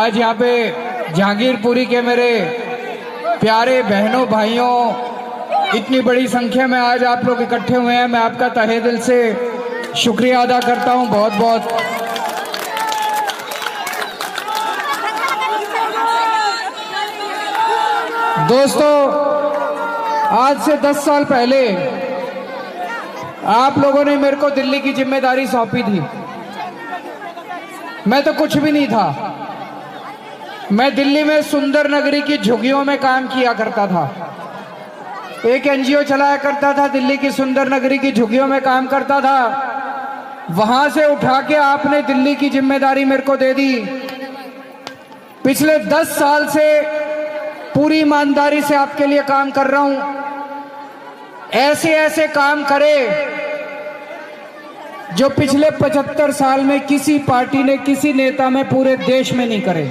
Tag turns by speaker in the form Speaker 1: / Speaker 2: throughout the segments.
Speaker 1: आज यहाँ पे जहांगीरपुरी के मेरे प्यारे बहनों भाइयों, इतनी बड़ी संख्या में आज आप लोग इकट्ठे हुए हैं, मैं आपका तहे दिल से शुक्रिया अदा करता हूँ बहुत बहुत। दोस्तों, आज से 10 साल पहले आप लोगों ने मेरे को दिल्ली की जिम्मेदारी सौंपी थी। मैं तो कुछ भी नहीं था। मैं दिल्ली में सुंदर नगरी की झुग्गियों में काम किया करता था। एक एनजीओ चलाया करता था, दिल्ली की सुंदर नगरी की झुग्गियों में काम करता था। वहां से उठा के आपने दिल्ली की जिम्मेदारी मेरे को दे दी। पिछले 10 साल से पूरी ईमानदारी से आपके लिए काम कर रहा हूं। ऐसे ऐसे काम करे जो पिछले 75 साल में किसी पार्टी ने, किसी नेता में पूरे देश में नहीं करे।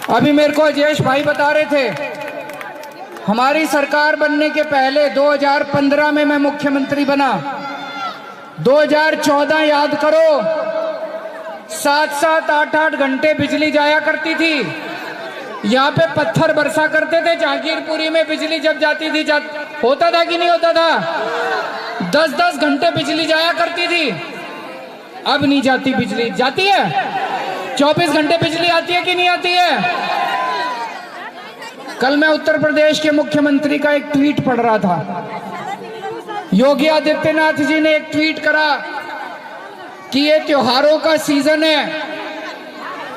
Speaker 1: अभी मेरे को अजयेश भाई बता रहे थे, हमारी सरकार बनने के पहले 2015 में मैं मुख्यमंत्री बना। 2014 याद करो, 7-7, 8-8 घंटे बिजली जाया करती थी। यहाँ पे पत्थर बरसा करते थे। जहांगीरपुरी में बिजली जब जाती थी, होता था कि नहीं होता था? 10-10 घंटे बिजली जाया करती थी। अब नहीं जाती बिजली। जाती है? 24 घंटे बिजली आती है कि नहीं आती है? कल मैं उत्तर प्रदेश के मुख्यमंत्री का एक ट्वीट पढ़ रहा था। योगी आदित्यनाथ जी ने एक ट्वीट करा कि ये त्योहारों का सीजन है।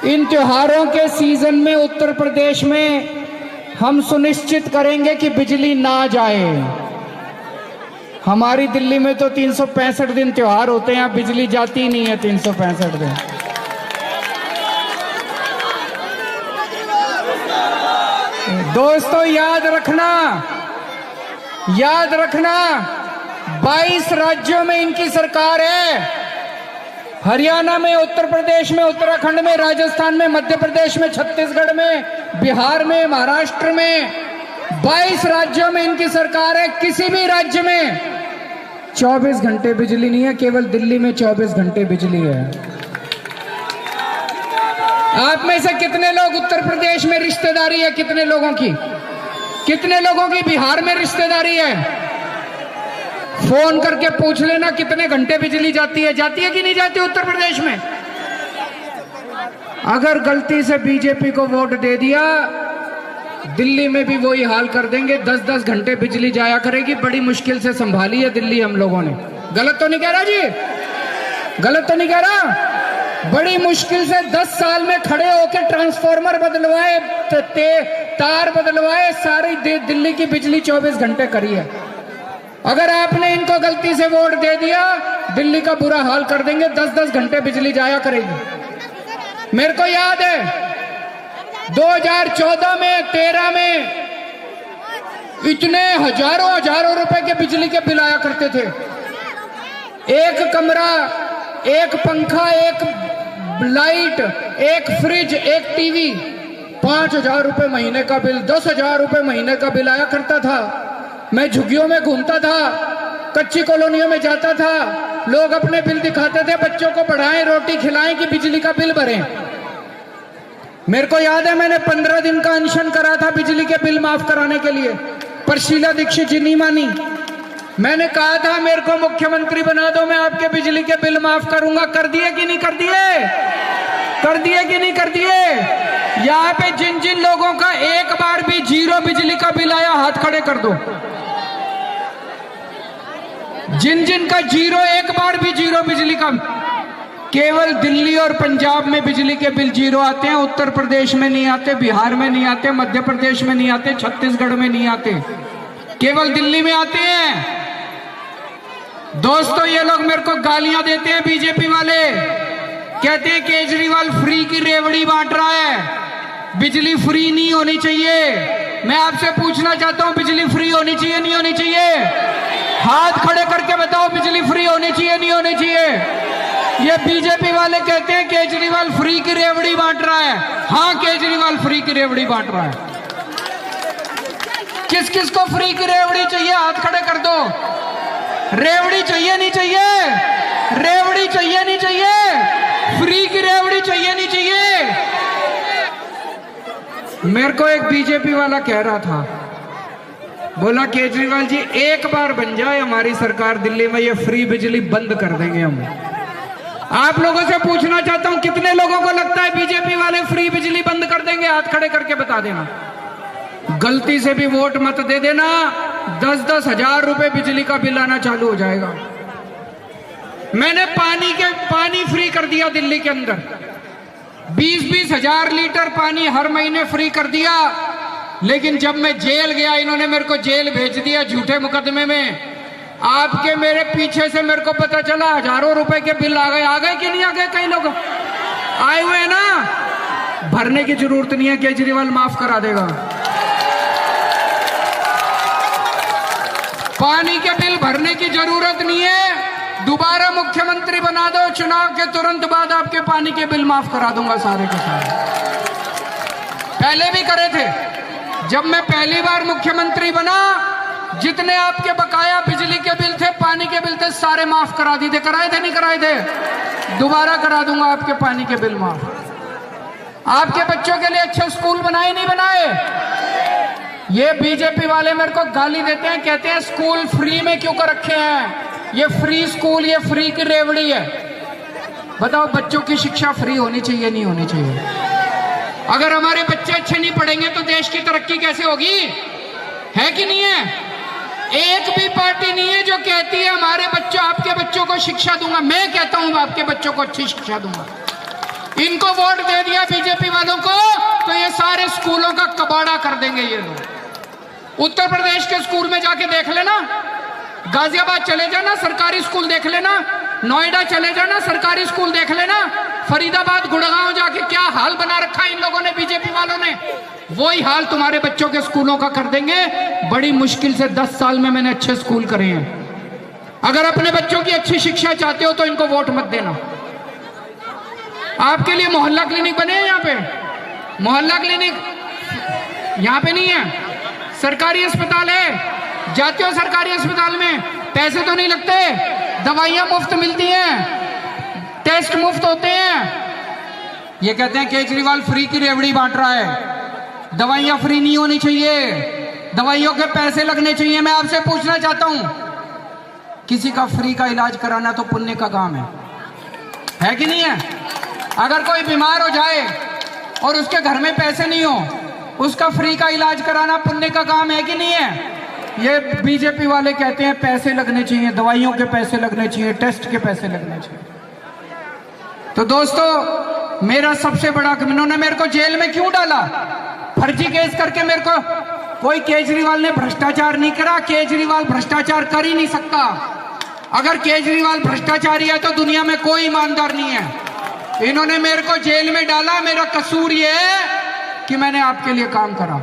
Speaker 1: इन त्योहारों के सीजन में उत्तर प्रदेश में हम सुनिश्चित करेंगे कि बिजली ना जाए। हमारी दिल्ली में तो 365 दिन त्योहार होते हैं, बिजली जाती ही नहीं है 365 दिन। दोस्तों, याद रखना 22 राज्यों में इनकी सरकार है। हरियाणा में, उत्तर प्रदेश में, उत्तराखंड में, राजस्थान में, मध्य प्रदेश में, छत्तीसगढ़ में, बिहार में, महाराष्ट्र में, 22 राज्यों में इनकी सरकार है। किसी भी राज्य में 24 घंटे बिजली नहीं है, केवल दिल्ली में 24 घंटे बिजली है। आप में से कितने लोग उत्तर प्रदेश में रिश्तेदारी है? कितने लोगों की? कितने लोगों की बिहार में रिश्तेदारी है? फोन करके पूछ लेना कितने घंटे बिजली जाती है। जाती है कि नहीं जाती उत्तर प्रदेश में? अगर गलती से बीजेपी को वोट दे दिया, दिल्ली में भी वही हाल कर देंगे। 10-10 घंटे बिजली जाया करेगी। बड़ी मुश्किल से संभाली है दिल्ली हम लोगों ने। गलत तो नहीं कह रहा जी? गलत तो नहीं कह रहा? बड़ी मुश्किल से 10 साल में खड़े होकर ट्रांसफार्मर बदलवाए, तार बदलवाए, सारी दिल्ली की बिजली 24 घंटे करी है। अगर आपने इनको गलती से वोट दे दिया, दिल्ली का बुरा हाल कर देंगे। 10-10 घंटे बिजली जाया करेगी। मेरे को याद है 2014 में, 13 में इतने हजारों रुपए के बिजली के बिल आया करते थे। एक कमरा, एक पंखा, एक लाइट, एक फ्रिज, एक टीवी, 5,000 रुपए महीने का बिल, 10,000 रुपए महीने का बिल आया करता था। मैं झुग्गियों में घूमता था, कच्ची कॉलोनियों में जाता था। लोग अपने बिल दिखाते थे, बच्चों को पढ़ाएं, रोटी खिलाएं कि बिजली का बिल भरें। मेरे को याद है, मैंने 15 दिन का अनशन करा था बिजली के बिल माफ कराने के लिए, पर शीला दीक्षित जी नहीं मानी। मैंने कहा था मेरे को मुख्यमंत्री बना दो, मैं आपके बिजली के बिल माफ करूंगा। कर दिए कि नहीं कर दिए? कर दिए कि नहीं कर दिए? यहाँ पे जिन जिन लोगों का एक बार भी 0 बिजली का बिल आया, हाथ खड़े कर दो। जिन जिन का 0, एक बार भी 0 बिजली का। केवल दिल्ली और पंजाब में बिजली के बिल 0 आते हैं। उत्तर प्रदेश में नहीं आते, बिहार में नहीं आते, मध्य प्रदेश में नहीं आते, छत्तीसगढ़ में नहीं आते, केवल दिल्ली में आते हैं। दोस्तों, ये लोग मेरे को गालियां देते हैं, बीजेपी वाले कहते हैं केजरीवाल फ्री की रेवड़ी बांट रहा है, बिजली फ्री नहीं होनी चाहिए। मैं आपसे पूछना चाहता हूं, बिजली फ्री होनी चाहिए नहीं होनी चाहिए? हाथ खड़े करके बताओ, बिजली फ्री होनी चाहिए नहीं होनी चाहिए? ये बीजेपी वाले कहते हैं केजरीवाल फ्री की रेवड़ी बांट रहा है। हाँ, केजरीवाल फ्री की रेवड़ी बांट रहा है। किस किस को फ्री की रेवड़ी चाहिए? हाथ खड़े कर दो। रेवड़ी चाहिए नहीं चाहिए? रेवड़ी चाहिए नहीं चाहिए? फ्री की रेवड़ी चाहिए नहीं चाहिए? मेरे को एक बीजेपी वाला कह रहा था, बोला केजरीवाल जी एक बार बन जाए हमारी सरकार दिल्ली में, ये फ्री बिजली बंद कर देंगे हम। आप लोगों से पूछना चाहता हूं, कितने लोगों को लगता है बीजेपी वाले फ्री बिजली बंद कर देंगे? हाथ खड़े करके बता देना। गलती से भी वोट मत दे देना, 10-10 हजार रुपए बिजली का बिल आना चालू हो जाएगा। मैंने पानी फ्री कर दिया दिल्ली के अंदर, 20-20 हजार लीटर पानी हर महीने फ्री कर दिया। लेकिन जब मैं जेल गया, इन्होंने मेरे को जेल भेज दिया झूठे मुकदमे में। आपके मेरे पीछे से मेरे को पता चला हजारों रुपए के बिल आ गए कि नहीं आ गए? कई लोग आए हुए हैं ना। भरने की जरूरत नहीं है, केजरीवाल माफ करा देगा। पानी के बिल भरने की जरूरत नहीं है, दोबारा मुख्यमंत्री बना दो, चुनाव के तुरंत बाद आपके पानी के बिल माफ करा दूंगा सारे के सारे। पहले भी करे थे, जब मैं पहली बार मुख्यमंत्री बना, जितने आपके बकाया बिजली के बिल थे, पानी के बिल थे, सारे माफ करा दिए थे। कराए थे नहीं कराए थे? दोबारा करा दूंगा आपके पानी के बिल माफ। आपके बच्चों के लिए अच्छे स्कूल बनाए नहीं बनाए? ये बीजेपी वाले मेरे को गाली देते हैं, कहते हैं स्कूल फ्री में क्यों कर रखे हैं? ये फ्री स्कूल, ये फ्री की रेवड़ी है। बताओ, बच्चों की शिक्षा फ्री होनी चाहिए नहीं होनी चाहिए? अगर हमारे बच्चे अच्छे नहीं पढ़ेंगे तो देश की तरक्की कैसे होगी? है कि नहीं है? एक भी पार्टी नहीं है जो कहती है हमारे बच्चों, आपके बच्चों को शिक्षा दूंगा। मैं कहता हूं आपके बच्चों को अच्छी शिक्षा दूंगा। इनको वोट दे दिया बीजेपी वालों को तो ये सारे स्कूलों का कबाड़ा कर देंगे ये लोग। उत्तर प्रदेश के स्कूल में जाके देख लेना, गाजियाबाद चले जाना, सरकारी स्कूल देख लेना, नोएडा चले जाना, सरकारी स्कूल देख लेना, फरीदाबाद, गुड़गांव जाके क्या हाल बना रखा है इन लोगों ने, बीजेपी वालों ने। वही हाल तुम्हारे बच्चों के स्कूलों का कर देंगे। बड़ी मुश्किल से 10 साल में मैंने अच्छे स्कूल करे हैं। अगर अपने बच्चों की अच्छी शिक्षा चाहते हो तो इनको वोट मत देना। आपके लिए मोहल्ला क्लिनिक बने हैं यहाँ पे? मोहल्ला क्लिनिक यहाँ पे नहीं है, सरकारी अस्पताल है। जाते हो सरकारी अस्पताल में, पैसे तो नहीं लगते, दवाइयां मुफ्त मिलती हैं, टेस्ट मुफ्त होते हैं। ये कहते हैं केजरीवाल फ्री की रेवड़ी बांट रहा है। दवाइयां फ्री नहीं होनी चाहिए, दवाइयों के पैसे लगने चाहिए। मैं आपसे पूछना चाहता हूं, किसी का फ्री का इलाज कराना तो पुण्य का काम है कि नहीं है? अगर कोई बीमार हो जाए और उसके घर में पैसे नहीं हो, उसका फ्री का इलाज कराना पुण्य का काम है कि नहीं है? ये बीजेपी वाले कहते हैं पैसे लगने चाहिए, दवाइयों के पैसे लगने चाहिए, टेस्ट के पैसे लगने चाहिए। तो दोस्तों, मेरा सबसे बड़ा, इन्होंने मेरे को जेल में क्यों डाला? फर्जी केस करके मेरे को। कोई केजरीवाल ने भ्रष्टाचार नहीं करा, केजरीवाल भ्रष्टाचार कर ही नहीं सकता। अगर केजरीवाल भ्रष्टाचारी है तो दुनिया में कोई ईमानदार नहीं है। इन्होंने मेरे को जेल में डाला, मेरा कसूर ये है कि मैंने आपके लिए काम करा।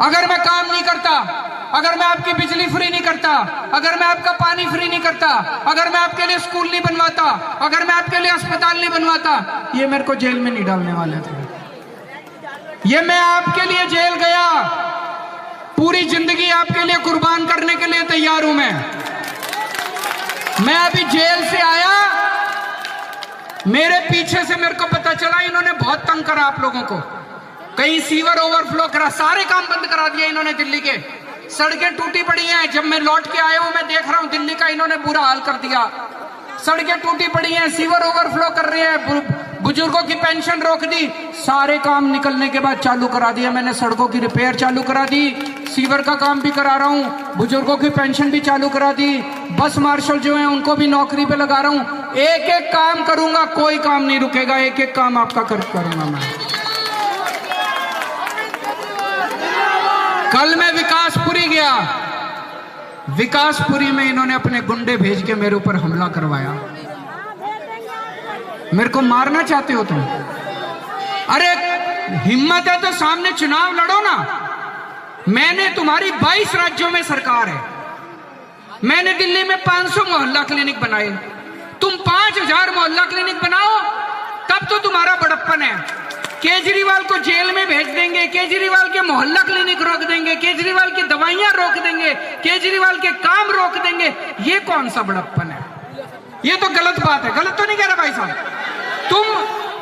Speaker 1: अगर मैं काम नहीं करता, अगर मैं आपकी बिजली फ्री नहीं करता, अगर मैं आपका पानी फ्री नहीं करता, अगर मैं आपके लिए स्कूल नहीं बनवाता, अगर मैं आपके लिए अस्पताल नहीं बनवाता, ये मेरे को जेल में नहीं डालने वाले थे। ये मैं आपके लिए जेल गया, पूरी जिंदगी आपके लिए कुर्बान करने के लिए तैयार हूं मैं अभी जेल से आया, मेरे पीछे से मेरे को पता चला इन्होंने बहुत तंग करा आप लोगों को। कहीं सीवर ओवरफ्लो करा, सारे काम बंद करा दिए इन्होंने दिल्ली के। सड़कें टूटी पड़ी हैं। जब मैं लौट के आया हूं, मैं देख रहा हूं दिल्ली का इन्होंने बुरा हाल कर दिया। सड़कें टूटी पड़ी हैं, सीवर ओवरफ्लो कर रहे हैं, बुजुर्गों की पेंशन रोक दी। सारे काम निकलने के बाद चालू करा दिया मैंने। सड़कों की रिपेयर चालू करा दी, सीवर का काम भी करा रहा हूं, बुजुर्गों की पेंशन भी चालू करा दी, बस मार्शल जो है उनको भी नौकरी पे लगा रहा हूं। एक एक काम करूंगा, कोई काम नहीं रुकेगा, एक एक काम आपका करूंगा मैं। कल मैं विकासपुरी गया, विकासपुरी में इन्होंने अपने गुंडे भेज के मेरे ऊपर हमला करवाया। मेरे को मारना चाहते हो तुम? अरे हिम्मत है तो सामने चुनाव लड़ो ना। मैंने तुम्हारी 22 राज्यों में सरकार है, मैंने दिल्ली में 500 मोहल्ला क्लिनिक बनाए, तुम 5000 मोहल्ला क्लिनिक बनाओ, तब तो तुम्हारा बड़प्पन है। केजरीवाल को जेल में भेज देंगे, केजरीवाल के मोहल्ला क्लिनिक रोक देंगे, केजरीवाल की दवाइयां रोक देंगे, केजरीवाल के काम रोक देंगे, ये कौन सा बड़प्पन है? ये तो गलत बात है। गलत तो नहीं कह रहा भाई साहब?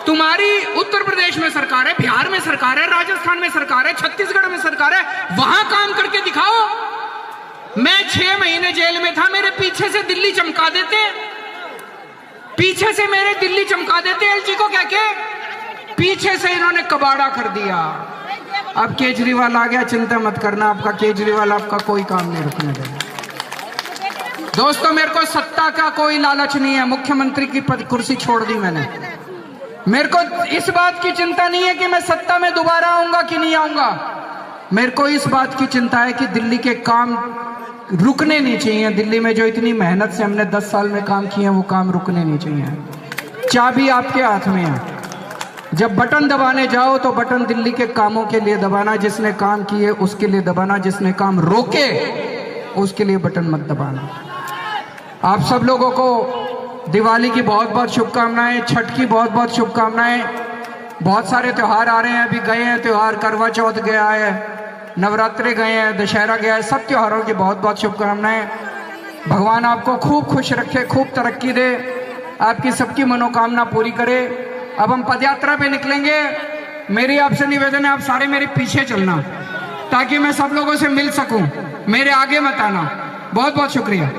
Speaker 1: तुम्हारी उत्तर प्रदेश में सरकार है, बिहार में सरकार है, राजस्थान में सरकार है, छत्तीसगढ़ में सरकार है, वहां काम करके दिखाओ। मैं 6 महीने जेल में था, मेरे पीछे से दिल्ली चमका देते, पीछे से मेरे दिल्ली चमका देते एलजी को कह के, पीछे से इन्होंने कबाड़ा कर दिया। अब केजरीवाल आ गया, चिंता मत करना, आपका केजरीवाल आपका कोई काम नहीं रुकने देगा। दोस्तों, मेरे को सत्ता का कोई लालच नहीं है, मुख्यमंत्री की कुर्सी छोड़ दी मैंने। मेरे को इस बात की चिंता नहीं है कि मैं सत्ता में दोबारा आऊंगा कि नहीं आऊंगा। मेरे को इस बात की चिंता है कि दिल्ली के काम रुकने नहीं चाहिए। दिल्ली में जो इतनी मेहनत से हमने 10 साल में काम किए हैं, वो काम रुकने नहीं चाहिए। चाबी आपके हाथ में है, जब बटन दबाने जाओ तो बटन दिल्ली के कामों के लिए दबाना, जिसने काम किए उसके लिए दबाना, जिसने काम रोके उसके लिए बटन मत दबाना। आप सब लोगों को दिवाली की बहुत बहुत शुभकामनाएं, छठ की बहुत बहुत शुभकामनाएं। बहुत सारे त्यौहार आ रहे हैं, अभी गए हैं त्यौहार, करवा चौथ गया है, नवरात्रे गए हैं, दशहरा गया है, सब त्योहारों की बहुत बहुत शुभकामनाएं। भगवान आपको खूब खुश रखे, खूब तरक्की दे, आपकी सबकी मनोकामना पूरी करे। अब हम पदयात्रा पे निकलेंगे। मेरी आपसे निवेदन है, आप सारे मेरे पीछे चलना ताकि मैं सब लोगों से मिल सकूं, मेरे आगे मत आना। बहुत बहुत शुक्रिया।